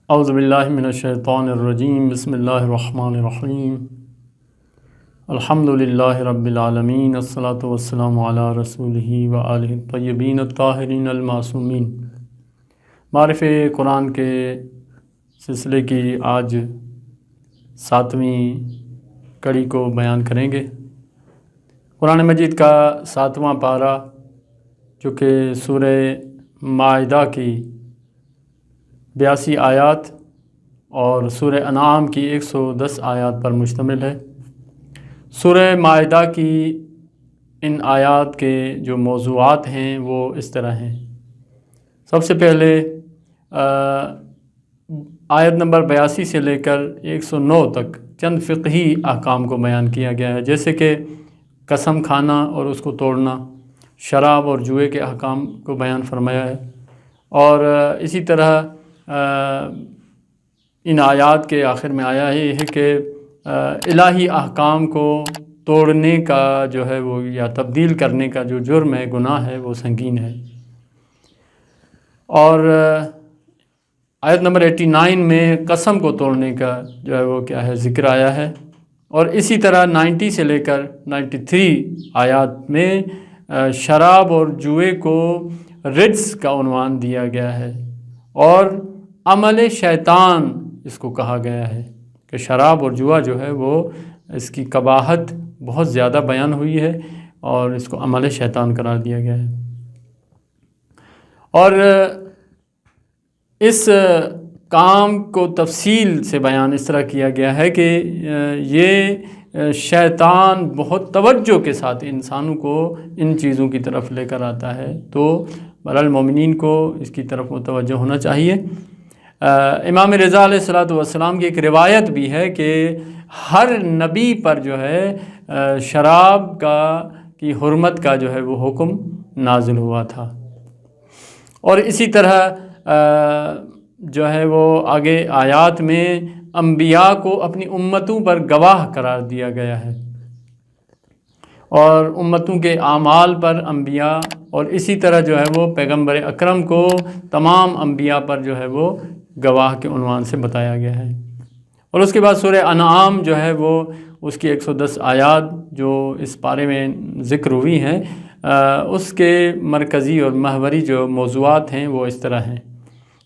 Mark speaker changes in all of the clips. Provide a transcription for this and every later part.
Speaker 1: اعوذ باللہ من الشیطان الرجیم بسم اللہ الرحمن الرحیم الحمد للہ رب العالمین الصلاۃ والسلام علی رسولہ وآلہ الطیبین الطاہرین المعصومین۔ معرفِ قرآن کے سلسلے کی آج 7ویں کڑی کو بیان کریں گے۔ قرآن مجید کا 7واں پارہ جو کہ سورہ مائدہ کی 82 آیات اور سورہ انعام کی 110 آیات پر مشتمل ہے۔ سورہ مائدہ کی ان آیات کے جو موضوعات ہیں وہ اس طرح ہیں۔ سب سے پہلے آیت نمبر 82 سے لے کر 109 تک چند فقہی احکام کو بیان کیا گیا ہے، جیسے کہ قسم کھانا اور اس کو توڑنا، شراب اور جوئے کے احکام کو بیان فرمایا ہے، اور اسی طرح ان آیات کے آخر میں آیا ہے یہ ہے کہ الہی احکام کو توڑنے کا جو ہے وہ یا تبدیل کرنے کا جو جرم ہے، گناہ ہے، وہ سنگین ہے۔ اور آیت نمبر 89 میں قسم کو توڑنے کا جو ہے وہ کیا ہے ذکر آیا ہے، اور اسی طرح 90 سے لے کر 93 آیات میں شراب اور جوئے کو رجس کا عنوان دیا گیا ہے، اور عمل شیطان اس کو کہا گیا ہے کہ شراب اور جوا جو ہے وہ اس کی قباحت بہت زیادہ بیان ہوئی ہے اور اس کو عمل شیطان قرار دیا گیا ہے۔ اور اس کام کو تفصیل سے بیان اس طرح کیا گیا ہے کہ یہ شیطان بہت توجہ کے ساتھ انسانوں کو ان چیزوں کی طرف لے کر آتا ہے، تو بہرحال مومنین کو اس کی طرف متوجہ ہونا چاہیے۔ امام رضا علیہ الصلوۃ والسلام کی ایک روایت بھی ہے کہ ہر نبی پر جو ہے شراب کی حرمت کا جو ہے وہ حکم نازل ہوا تھا، اور اسی طرح جو ہے وہ آگے آیات میں انبیاء کو اپنی امتوں پر گواہ قرار دیا گیا ہے، اور امتوں کے اعمال پر انبیاء، اور اسی طرح جو ہے وہ پیغمبر اکرم کو تمام انبیاء پر جو ہے وہ گواہ کے عنوان سے بتایا گیا ہے۔ اور اس کے بعد سورہ انعام جو ہے وہ اس کی 110 آیات جو اس پارے میں ذکر ہوئی ہیں، اس کے مرکزی اور محوری جو موضوعات ہیں وہ اس طرح ہیں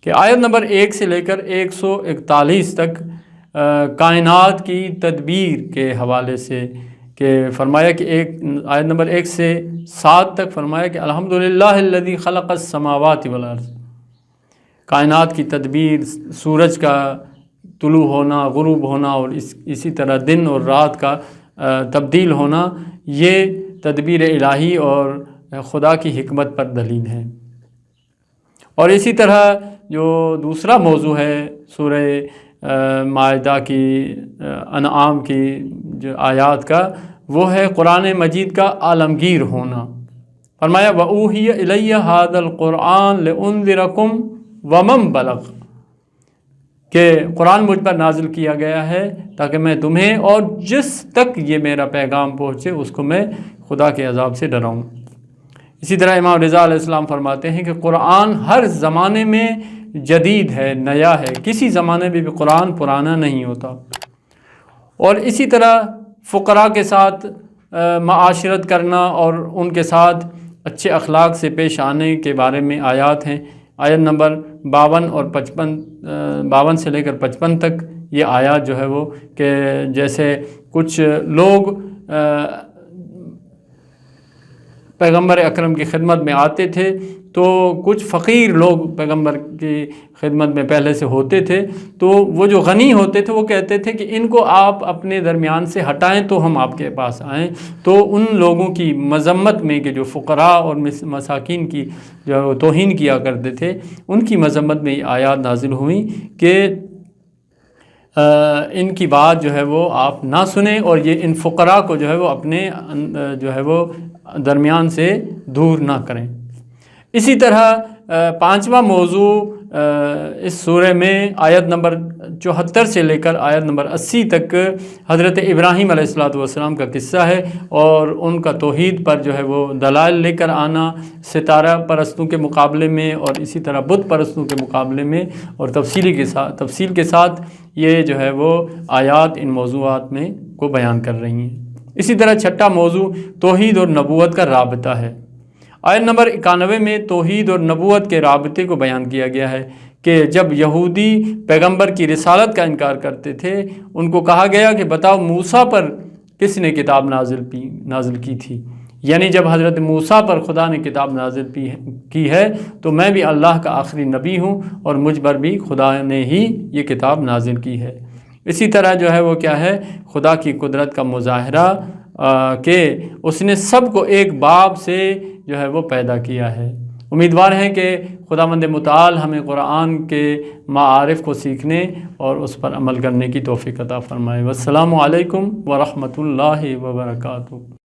Speaker 1: کہ آیت نمبر 1 سے لے کر 141 تک کائنات کی تدبیر کے حوالے سے کہ فرمایا کہ آیت نمبر 1 سے 7 تک فرمایا کہ الحمدللہ الذی خلق السماوات والارض، کائنات کی تدبیر، سورج کا طلوع ہونا، غروب ہونا، اور اسی طرح دن اور رات کا تبدیل ہونا، یہ تدبیر الہی اور خدا کی حکمت پر دلیل ہے۔ اور اسی طرح جو دوسرا موضوع ہے سورہ مائدہ کی انعام کی جو آیات کا، وہ ہے قرآن مجید کا عالمگیر ہونا۔ فرمایا وَأُوحِيَ إِلَيَّ هَذَا الْقُرْآنُ لِأُنذِرَكُمْ وَمَنْ بَلَغَ، کہ قرآن مجھ پر نازل کیا گیا ہے تاکہ میں تمہیں اور جس تک یہ میرا پیغام پہنچے اس کو میں خدا کے عذاب سے ڈراؤں۔ اسی طرح امام رضا علیہ السلام فرماتے ہیں کہ قرآن ہر زمانے میں جدید ہے، نیا ہے، کسی زمانے میں بھی قرآن پرانا نہیں ہوتا۔ اور اسی طرح فقراء کے ساتھ معاشرت کرنا اور ان کے ساتھ اچھے اخلاق سے پیش آنے کے بارے میں آیات ہیں۔ آیت نمبر 52 اور 52 سے لے کر 55 تک یہ آیات جو ہے وہ کہ جیسے کچھ لوگ پیغمبر اکرم کی خدمت میں آتے تھے تو کچھ فقیر لوگ پیغمبر کی خدمت میں پہلے سے ہوتے تھے، تو وہ جو غنی ہوتے تھے وہ کہتے تھے کہ ان کو آپ اپنے درمیان سے ہٹائیں تو ہم آپ کے پاس آئیں۔ تو ان لوگوں کی مذمت میں کہ جو فقراء اور مساکین کی جو توہین کیا کرتے تھے، ان کی مذمت میں یہ آیات نازل ہوئیں کہ ان کی بات جو ہے وہ آپ نہ سنیں، اور یہ ان فقراء کو جو ہے وہ اپنے جو ہے وہ درمیان سے دور نہ کریں۔ اسی طرح 5واں موضوع اس سورہ میں آیت نمبر 74 سے لے کر آیت نمبر 80 تک حضرت ابراہیم علیہ السلام کا قصہ ہے، اور ان کا توحید پر جو ہے وہ دلائل لے کر آنا، ستارہ پرستوں کے مقابلے میں اور اسی طرح بت پرستوں کے مقابلے میں، اور تفصیل کے ساتھ یہ جو ہے وہ آیات ان موضوعات میں کو بیان کر رہی ہیں۔ اسی طرح چھٹا موضوع توحید اور نبوت کا رابطہ ہے۔ آیت نمبر 91 میں توحید اور نبوت کے رابطے کو بیان کیا گیا ہے کہ جب یہودی پیغمبر کی رسالت کا انکار کرتے تھے، ان کو کہا گیا کہ بتاؤ موسیٰ پر کس نے کتاب نازل کی تھی، یعنی جب حضرت موسیٰ پر خدا نے کتاب نازل کی ہے تو میں بھی اللہ کا آخری نبی ہوں اور مجھ پر بھی خدا نے ہی یہ کتاب نازل کی ہے۔ اسی طرح جو ہے وہ کیا ہے، خدا کی قدرت کا مظاہرہ کہ اس نے سب کو ایک باپ سے جو ہے وہ پیدا کیا ہے۔ امیدوار ہیں کہ خداوند متعال ہمیں قرآن کے معارف کو سیکھنے اور اس پر عمل کرنے کی توفیق عطا فرمائے۔ والسلام علیکم ورحمۃ اللہ وبرکاتہ۔